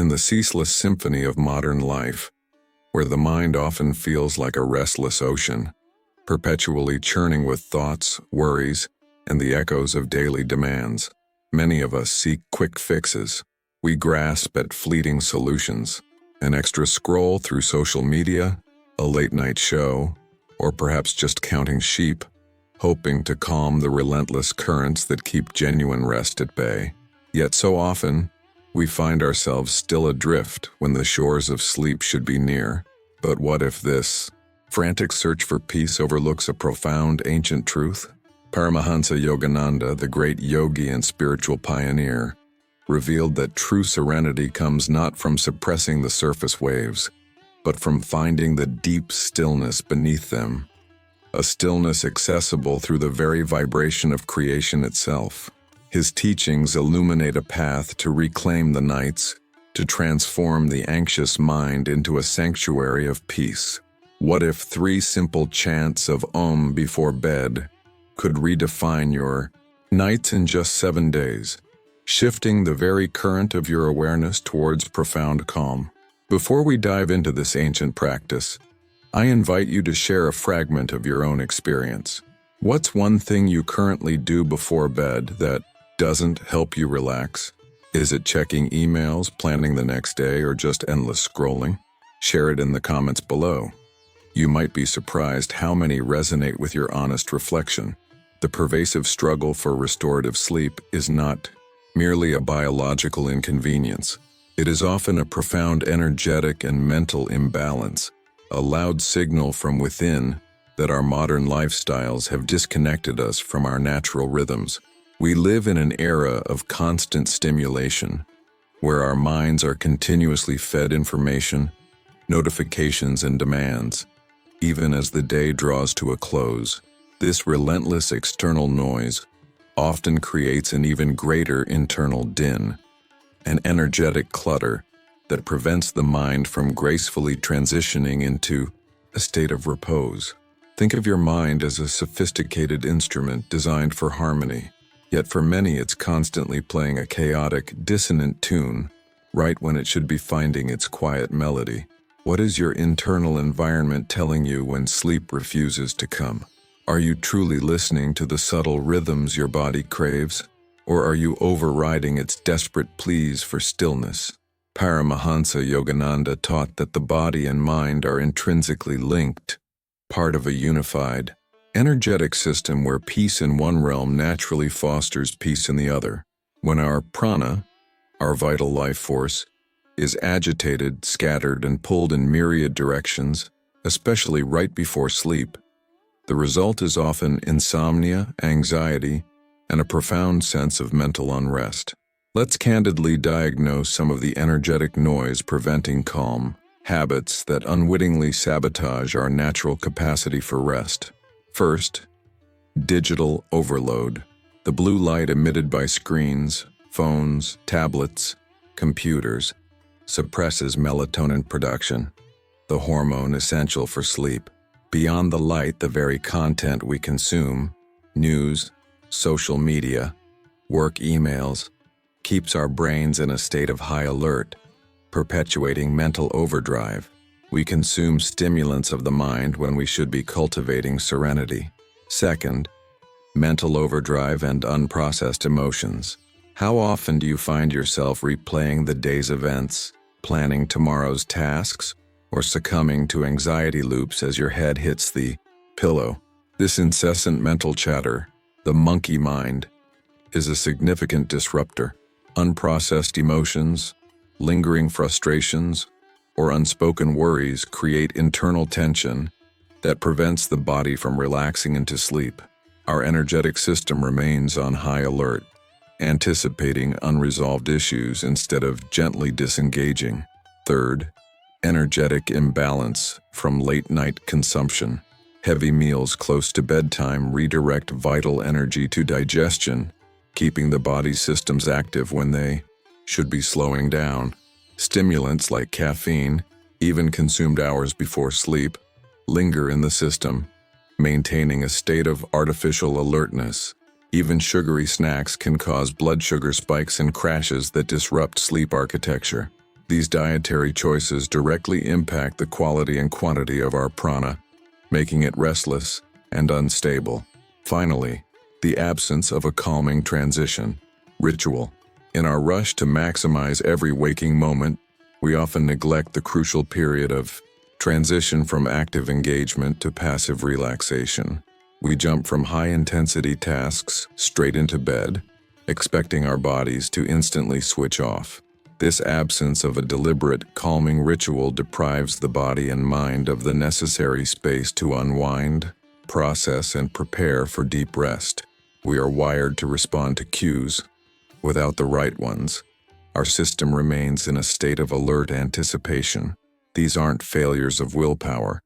In the ceaseless symphony of modern life, where the mind often feels like a restless ocean, perpetually churning with thoughts, worries, and the echoes of daily demands, many of us seek quick fixes. We grasp at fleeting solutions, an extra scroll through social media, a late-night show, or perhaps just counting sheep, hoping to calm the relentless currents that keep genuine rest at bay. Yet so often, we find ourselves still adrift when the shores of sleep should be near. But what if this frantic search for peace overlooks a profound ancient truth? Paramahansa Yogananda, the great yogi and spiritual pioneer, revealed that true serenity comes not from suppressing the surface waves, but from finding the deep stillness beneath them, a stillness accessible through the very vibration of creation itself. His teachings illuminate a path to reclaim the nights, to transform the anxious mind into a sanctuary of peace. What if 3 simple chants of Om before bed could redefine your nights in just 7 days, shifting the very current of your awareness towards profound calm? Before we dive into this ancient practice, I invite you to share a fragment of your own experience. What's one thing you currently do before bed that doesn't help you relax? Is it checking emails, planning the next day, or just endless scrolling? Share it in the comments below. You might be surprised how many resonate with your honest reflection. The pervasive struggle for restorative sleep is not merely a biological inconvenience. It is often a profound energetic and mental imbalance, a loud signal from within that our modern lifestyles have disconnected us from our natural rhythms. We live in an era of constant stimulation, where our minds are continuously fed information, notifications, and demands. Even as the day draws to a close, this relentless external noise often creates an even greater internal din, an energetic clutter that prevents the mind from gracefully transitioning into a state of repose. Think of your mind as a sophisticated instrument designed for harmony. Yet for many, it's constantly playing a chaotic, dissonant tune, right when it should be finding its quiet melody. What is your internal environment telling you when sleep refuses to come? Are you truly listening to the subtle rhythms your body craves, or are you overriding its desperate pleas for stillness? Paramahansa Yogananda taught that the body and mind are intrinsically linked, part of a unified, energetic system where peace in one realm naturally fosters peace in the other. When our prana, our vital life force, is agitated, scattered, and pulled in myriad directions, especially right before sleep, the result is often insomnia, anxiety, and a profound sense of mental unrest. Let's candidly diagnose some of the energetic noise preventing calm, habits that unwittingly sabotage our natural capacity for rest. First, digital overload. The blue light emitted by screens, phones, tablets, computers, suppresses melatonin production, the hormone essential for sleep. Beyond the light, the very content we consume, news, social media, work emails, keeps our brains in a state of high alert, perpetuating mental overdrive. We consume stimulants of the mind when we should be cultivating serenity. Second, mental overdrive and unprocessed emotions. How often do you find yourself replaying the day's events, planning tomorrow's tasks, or succumbing to anxiety loops as your head hits the pillow? This incessant mental chatter, the monkey mind, is a significant disruptor. Unprocessed emotions, lingering frustrations, or unspoken worries create internal tension that prevents the body from relaxing into sleep. Our energetic system remains on high alert, anticipating unresolved issues instead of gently disengaging. Third, energetic imbalance from late-night consumption. Heavy meals close to bedtime redirect vital energy to digestion, keeping the body's systems active when they should be slowing down. Stimulants like caffeine, even consumed hours before sleep, linger in the system, maintaining a state of artificial alertness. Even sugary snacks can cause blood sugar spikes and crashes that disrupt sleep architecture. These dietary choices directly impact the quality and quantity of our prana, making it restless and unstable. Finally, the absence of a calming transition. Ritual. In our rush to maximize every waking moment, we often neglect the crucial period of transition from active engagement to passive relaxation. We jump from high-intensity tasks straight into bed, expecting our bodies to instantly switch off. This absence of a deliberate, calming ritual deprives the body and mind of the necessary space to unwind, process, and prepare for deep rest. We are wired to respond to cues. Without the right ones, our system remains in a state of alert anticipation. These aren't failures of willpower.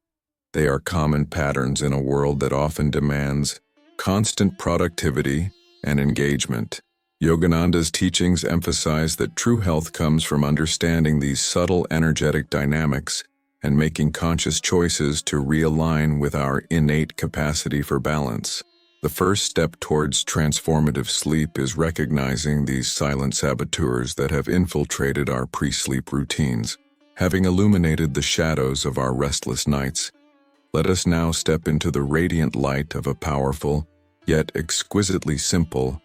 They are common patterns in a world that often demands constant productivity and engagement. Yogananda's teachings emphasize that true health comes from understanding these subtle energetic dynamics and making conscious choices to realign with our innate capacity for balance. The first step towards transformative sleep is recognizing these silent saboteurs that have infiltrated our pre-sleep routines. Having illuminated the shadows of our restless nights, let us now step into the radiant light of a powerful, yet exquisitely simple,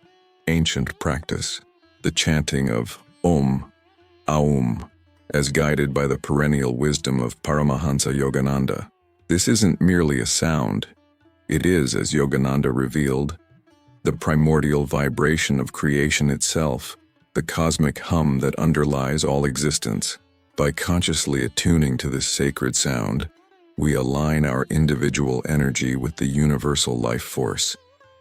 ancient practice, the chanting of Om, Aum, as guided by the perennial wisdom of Paramahansa Yogananda. This isn't merely a sound. It is, as Yogananda revealed, the primordial vibration of creation itself, the cosmic hum that underlies all existence. By consciously attuning to this sacred sound, we align our individual energy with the universal life force,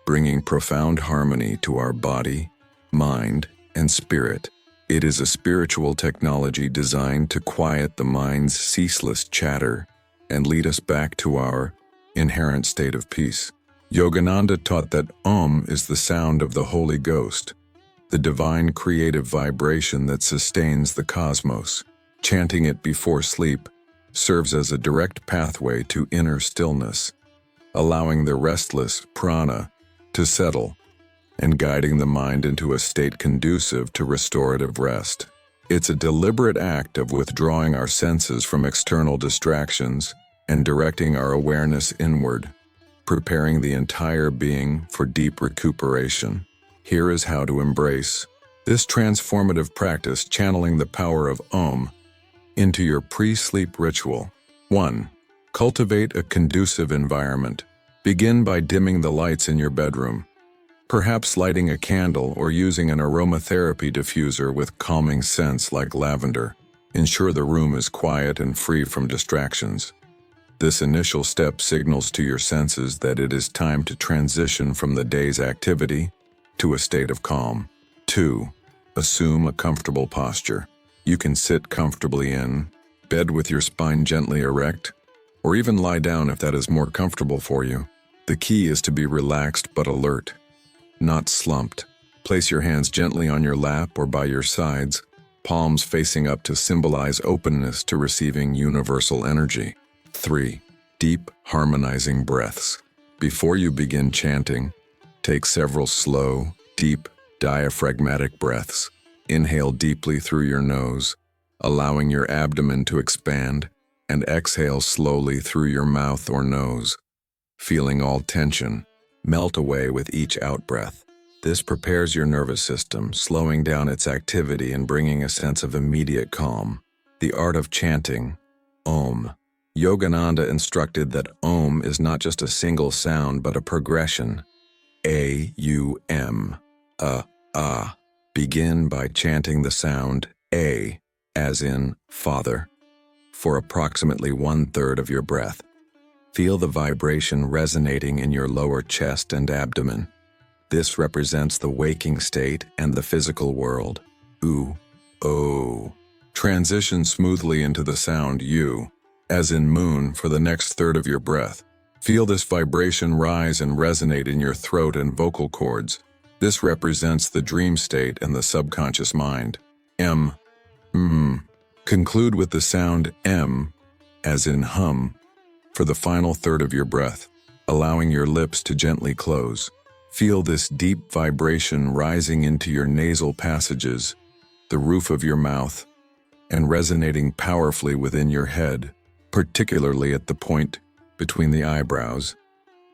bringing profound harmony to our body, mind, and spirit. It is a spiritual technology designed to quiet the mind's ceaseless chatter and lead us back to our inherent state of peace. Yogananda taught that Om is the sound of the Holy Ghost, the divine creative vibration that sustains the cosmos. Chanting it before sleep serves as a direct pathway to inner stillness, allowing the restless prana to settle and guiding the mind into a state conducive to restorative rest. It's a deliberate act of withdrawing our senses from external distractions and directing our awareness inward, preparing the entire being for deep recuperation. Here is how to embrace this transformative practice, channeling the power of Om into your pre-sleep ritual. 1. Cultivate a conducive environment. Begin by dimming the lights in your bedroom, perhaps lighting a candle or using an aromatherapy diffuser with calming scents like lavender. Ensure the room is quiet and free from distractions. This initial step signals to your senses that it is time to transition from the day's activity to a state of calm. 2. Assume a comfortable posture. You can sit comfortably in bed with your spine gently erect, or even lie down if that is more comfortable for you. The key is to be relaxed but alert, not slumped. Place your hands gently on your lap or by your sides, palms facing up to symbolize openness to receiving universal energy. 3. Deep, harmonizing breaths. Before you begin chanting, take several slow, deep, diaphragmatic breaths. Inhale deeply through your nose, allowing your abdomen to expand, and exhale slowly through your mouth or nose, feeling all tension melt away with each out-breath. This prepares your nervous system, slowing down its activity and bringing a sense of immediate calm. The art of chanting, Om. Yogananda instructed that Om is not just a single sound but a progression. A-U-M, A. Begin by chanting the sound A, as in Father, for approximately 1/3 of your breath. Feel the vibration resonating in your lower chest and abdomen. This represents the waking state and the physical world. U, O. Transition smoothly into the sound U, as in moon, for the next third of your breath. Feel this vibration rise and resonate in your throat and vocal cords. This represents the dream state and the subconscious mind. M. Conclude with the sound M, as in hum, for the final third of your breath, allowing your lips to gently close. Feel this deep vibration rising into your nasal passages, the roof of your mouth, and resonating powerfully within your head, particularly at the point between the eyebrows,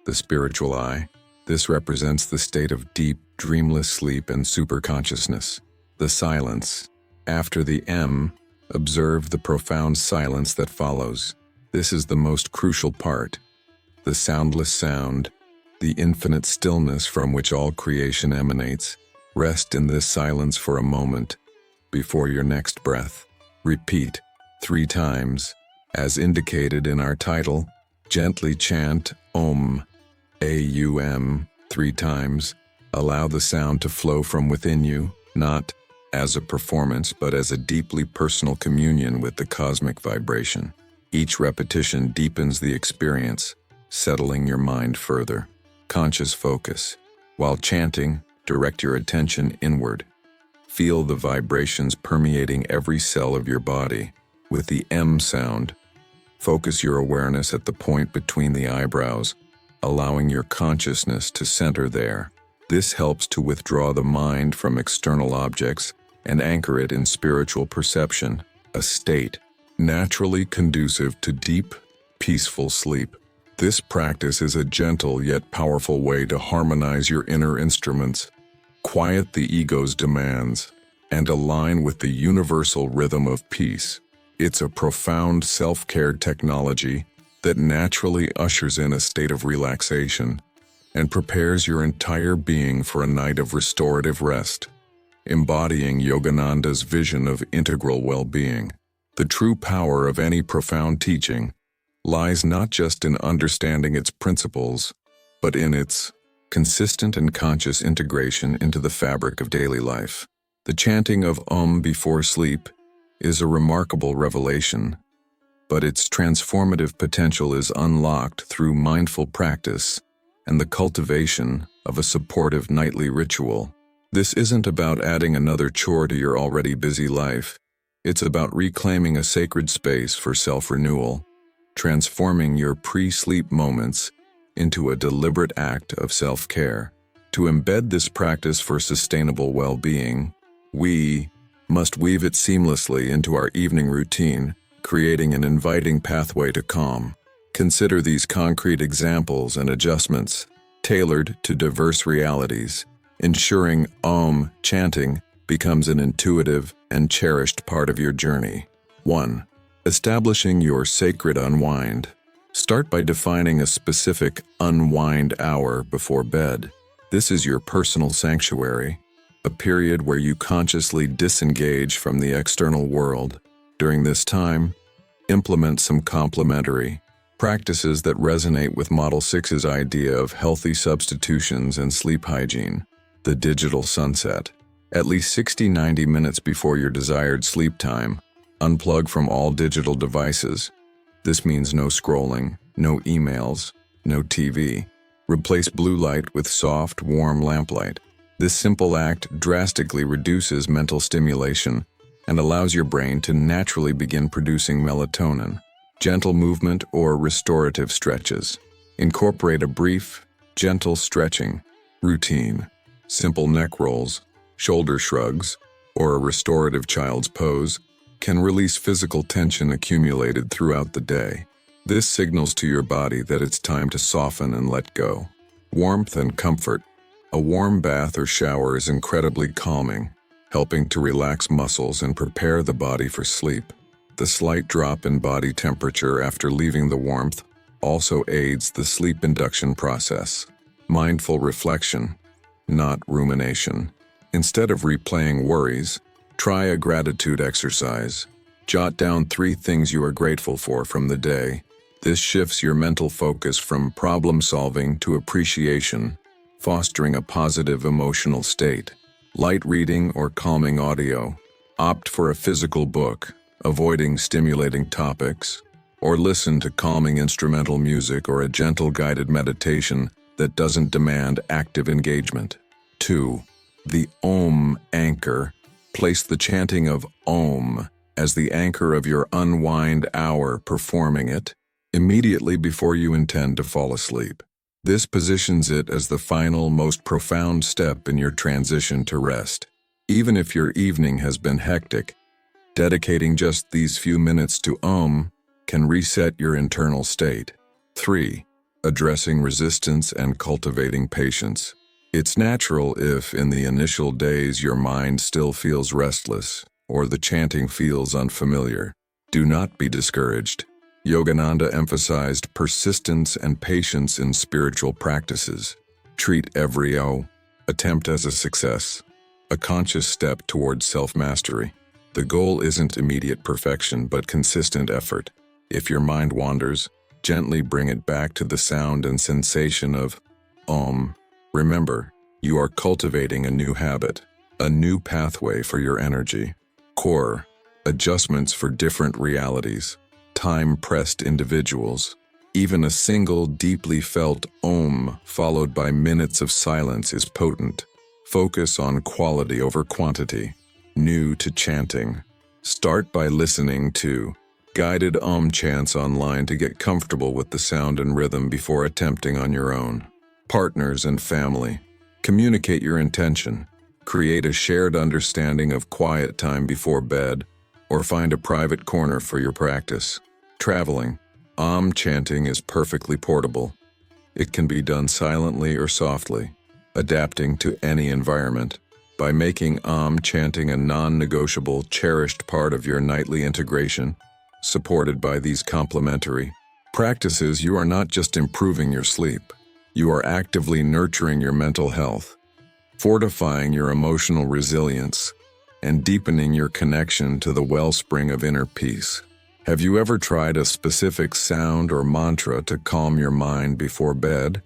the spiritual eye. This represents the state of deep, dreamless sleep and superconsciousness. The silence. After the M, observe the profound silence that follows. This is the most crucial part. The soundless sound, the infinite stillness from which all creation emanates. Rest in this silence for a moment before your next breath. Repeat 3 times. As indicated in our title, gently chant Om, A-U-M, 3 times. Allow the sound to flow from within you, not as a performance, but as a deeply personal communion with the cosmic vibration. Each repetition deepens the experience, settling your mind further. Conscious focus. While chanting, direct your attention inward. Feel the vibrations permeating every cell of your body. With the M sound, focus your awareness at the point between the eyebrows, allowing your consciousness to center there. This helps to withdraw the mind from external objects and anchor it in spiritual perception, a state naturally conducive to deep, peaceful sleep. This practice is a gentle yet powerful way to harmonize your inner instruments, quiet the ego's demands, and align with the universal rhythm of peace. It's a profound self-care technology that naturally ushers in a state of relaxation and prepares your entire being for a night of restorative rest, embodying Yogananda's vision of integral well-being. The true power of any profound teaching lies not just in understanding its principles, but in its consistent and conscious integration into the fabric of daily life. The chanting of Om before sleep is a remarkable revelation, but its transformative potential is unlocked through mindful practice and the cultivation of a supportive nightly ritual. This isn't about adding another chore to your already busy life. It's about reclaiming a sacred space for self-renewal, transforming your pre-sleep moments into a deliberate act of self-care. To embed this practice for sustainable well-being, we must weave it seamlessly into our evening routine, creating an inviting pathway to calm. Consider these concrete examples and adjustments, tailored to diverse realities, ensuring Om chanting becomes an intuitive and cherished part of your journey. 1. Establishing your sacred unwind. Start by defining a specific unwind hour before bed. This is your personal sanctuary, a period where you consciously disengage from the external world. During this time, implement some complementary practices that resonate with Model 6's idea of healthy substitutions and sleep hygiene. The digital sunset. At least 60-90 minutes before your desired sleep time, unplug from all digital devices. This means no scrolling, no emails, no TV. Replace blue light with soft, warm lamplight. This simple act drastically reduces mental stimulation and allows your brain to naturally begin producing melatonin. Gentle movement or restorative stretches. Incorporate a brief, gentle stretching routine. Simple neck rolls, shoulder shrugs, or a restorative child's pose can release physical tension accumulated throughout the day. This signals to your body that it's time to soften and let go. Warmth and comfort. A warm bath or shower is incredibly calming, helping to relax muscles and prepare the body for sleep. The slight drop in body temperature after leaving the warmth also aids the sleep induction process. Mindful reflection, not rumination. Instead of replaying worries, try a gratitude exercise. Jot down 3 things you are grateful for from the day. This shifts your mental focus from problem solving to appreciation, fostering a positive emotional state. Light reading or calming audio. Opt for a physical book, avoiding stimulating topics, or listen to calming instrumental music or a gentle guided meditation that doesn't demand active engagement. 2. The Om anchor. Place the chanting of Om as the anchor of your unwind hour, performing it immediately before you intend to fall asleep. This positions it as the final, most profound step in your transition to rest. Even if your evening has been hectic, Dedicating just these few minutes to Om can reset your internal state. 3. Addressing resistance and cultivating patience. It's natural if, in the initial days, your mind still feels restless or the chanting feels unfamiliar. Do not be discouraged. Yogananda emphasized persistence and patience in spiritual practices. Treat every attempt as a success, a conscious step towards self-mastery. The goal isn't immediate perfection but consistent effort. If your mind wanders, gently bring it back to the sound and sensation of Om. Remember, you are cultivating a new habit, a new pathway for your energy. Core adjustments for different realities, time-pressed individuals. Even a single deeply felt Om followed by minutes of silence is potent. Focus on quality over quantity. New to chanting. Start by listening to guided Om chants online to get comfortable with the sound and rhythm before attempting on your own. Partners and family. Communicate your intention. Create a shared understanding of quiet time before bed, or find a private corner for your practice. Traveling. Om chanting is perfectly portable. It can be done silently or softly, adapting to any environment. By making Om chanting a non-negotiable, cherished part of your nightly integration, supported by these complementary practices, you are not just improving your sleep. You are actively nurturing your mental health, fortifying your emotional resilience, and deepening your connection to the wellspring of inner peace. Have you ever tried a specific sound or mantra to calm your mind before bed?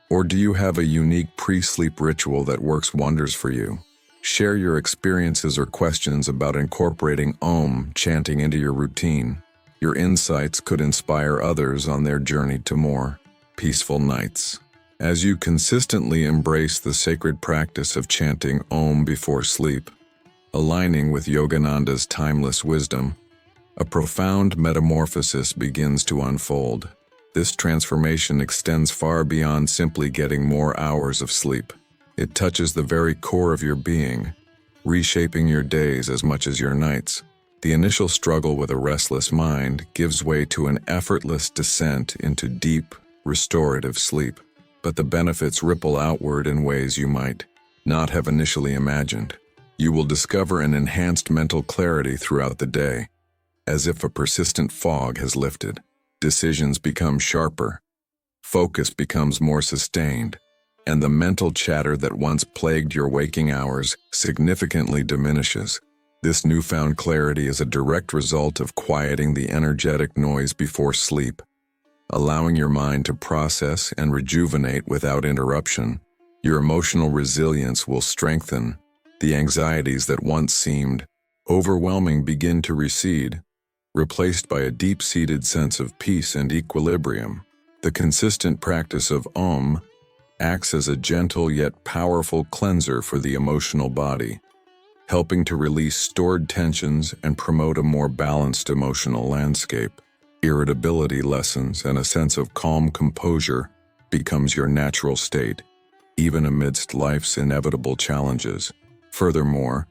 Or do you have a unique pre-sleep ritual that works wonders for you? Share your experiences or questions about incorporating Om chanting into your routine. Your insights could inspire others on their journey to more peaceful nights. As you consistently embrace the sacred practice of chanting Om before sleep, aligning with Yogananda's timeless wisdom, a profound metamorphosis begins to unfold. This transformation extends far beyond simply getting more hours of sleep. It touches the very core of your being, reshaping your days as much as your nights. The initial struggle with a restless mind gives way to an effortless descent into deep, restorative sleep. But the benefits ripple outward in ways you might not have initially imagined. You will discover an enhanced mental clarity throughout the day, as if a persistent fog has lifted. Decisions become sharper, focus becomes more sustained, and the mental chatter that once plagued your waking hours significantly diminishes. This newfound clarity is a direct result of quieting the energetic noise before sleep, allowing your mind to process and rejuvenate without interruption. Your emotional resilience will strengthen. The anxieties that once seemed overwhelming begin to recede, replaced by a deep-seated sense of peace and equilibrium. The consistent practice of Om acts as a gentle yet powerful cleanser for the emotional body, helping to release stored tensions and promote a more balanced emotional landscape. Irritability lessens and a sense of calm composure becomes your natural state, even amidst life's inevitable challenges. Furthermore,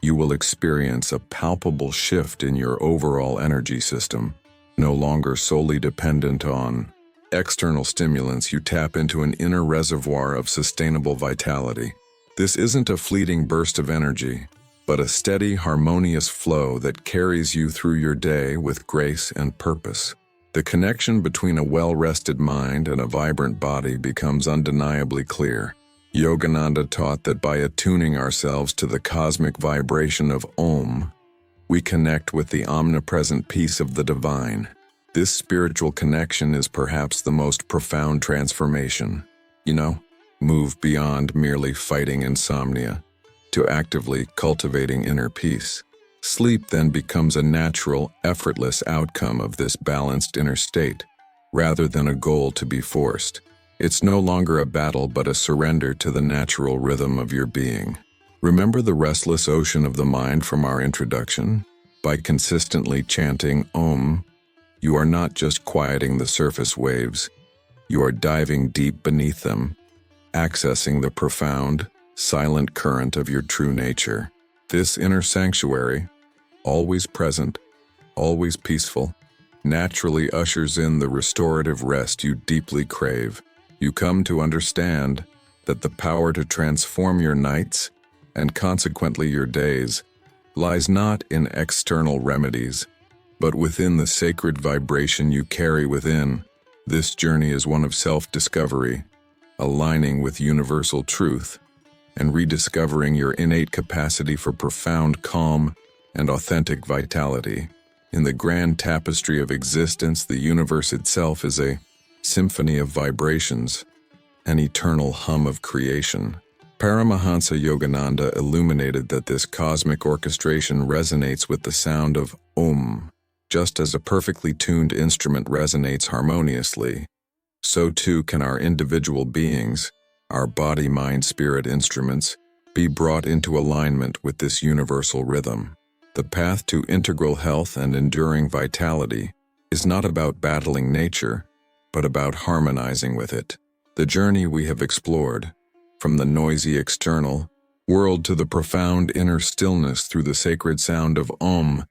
you will experience a palpable shift in your overall energy system. No longer solely dependent on external stimulants, you tap into an inner reservoir of sustainable vitality. This isn't a fleeting burst of energy, but a steady, harmonious flow that carries you through your day with grace and purpose. The connection between a well-rested mind and a vibrant body becomes undeniably clear. Yogananda taught that by attuning ourselves to the cosmic vibration of Om, we connect with the omnipresent peace of the divine. This spiritual connection is perhaps the most profound transformation. Move beyond merely fighting insomnia to actively cultivating inner peace. Sleep then becomes a natural, effortless outcome of this balanced inner state, rather than a goal to be forced. It's no longer a battle but a surrender to the natural rhythm of your being. Remember the restless ocean of the mind from our introduction? By consistently chanting Om, you are not just quieting the surface waves, you are diving deep beneath them, accessing the profound, silent current of your true nature. This inner sanctuary, always present, always peaceful, naturally ushers in the restorative rest you deeply crave. You come to understand that the power to transform your nights, and consequently your days, lies not in external remedies, but within the sacred vibration you carry within. This journey is one of self-discovery, aligning with universal truth, and rediscovering your innate capacity for profound calm and authentic vitality. In the grand tapestry of existence, the universe itself is a symphony of vibrations, an eternal hum of creation. Paramahansa Yogananda illuminated that this cosmic orchestration resonates with the sound of Om. Just as a perfectly tuned instrument resonates harmoniously, so too can our individual beings, our body, mind, spirit instruments, be brought into alignment with this universal rhythm. The path to integral health and enduring vitality is not about battling nature, but about harmonizing with it. The journey we have explored, from the noisy external world to the profound inner stillness through the sacred sound of Om,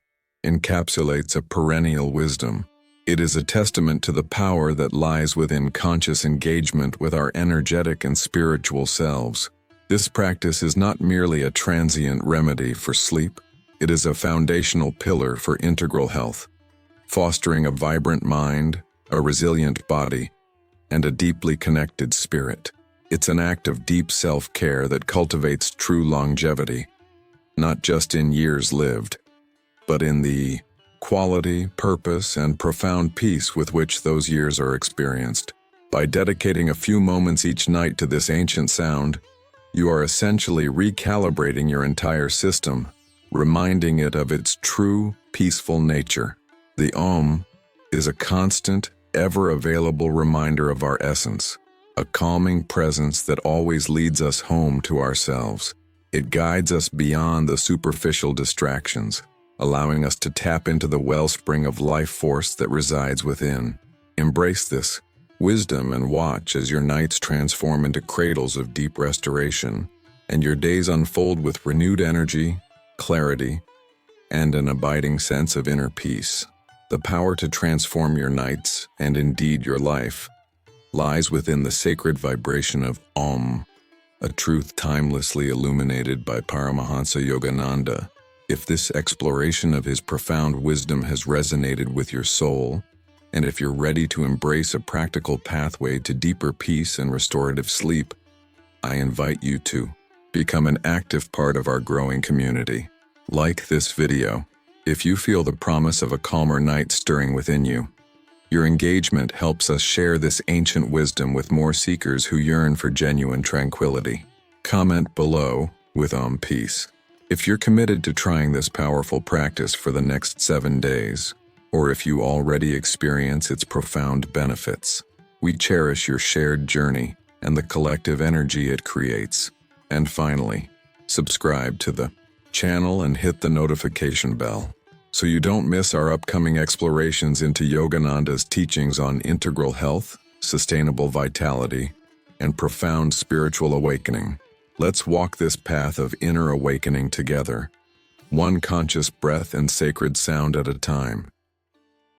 encapsulates a perennial wisdom. It is a testament to the power that lies within conscious engagement with our energetic and spiritual selves. This practice is not merely a transient remedy for sleep, it is a foundational pillar for integral health, fostering a vibrant mind, a resilient body, and a deeply connected spirit. It's an act of deep self-care that cultivates true longevity, not just in years lived, but in the quality, purpose, and profound peace with which those years are experienced. By dedicating a few moments each night to this ancient sound, you are essentially recalibrating your entire system, reminding it of its true, peaceful nature. The Om is a constant, ever-available reminder of our essence, a calming presence that always leads us home to ourselves. It guides us beyond the superficial distractions, allowing us to tap into the wellspring of life force that resides within. Embrace this wisdom and watch as your nights transform into cradles of deep restoration, and your days unfold with renewed energy, clarity, and an abiding sense of inner peace. The power to transform your nights, and indeed your life, lies within the sacred vibration of Om, a truth timelessly illuminated by Paramahansa Yogananda. If this exploration of his profound wisdom has resonated with your soul, and if you're ready to embrace a practical pathway to deeper peace and restorative sleep, I invite you to become an active part of our growing community. Like this video if you feel the promise of a calmer night stirring within you. Your engagement helps us share this ancient wisdom with more seekers who yearn for genuine tranquility. Comment below with peace if you're committed to trying this powerful practice for the next 7 days, or if you already experience its profound benefits. We cherish your shared journey and the collective energy it creates. And finally, subscribe to the channel and hit the notification bell so you don't miss our upcoming explorations into Yogananda's teachings on integral health, sustainable vitality, and profound spiritual awakening. Let's walk this path of inner awakening together, one conscious breath and sacred sound at a time.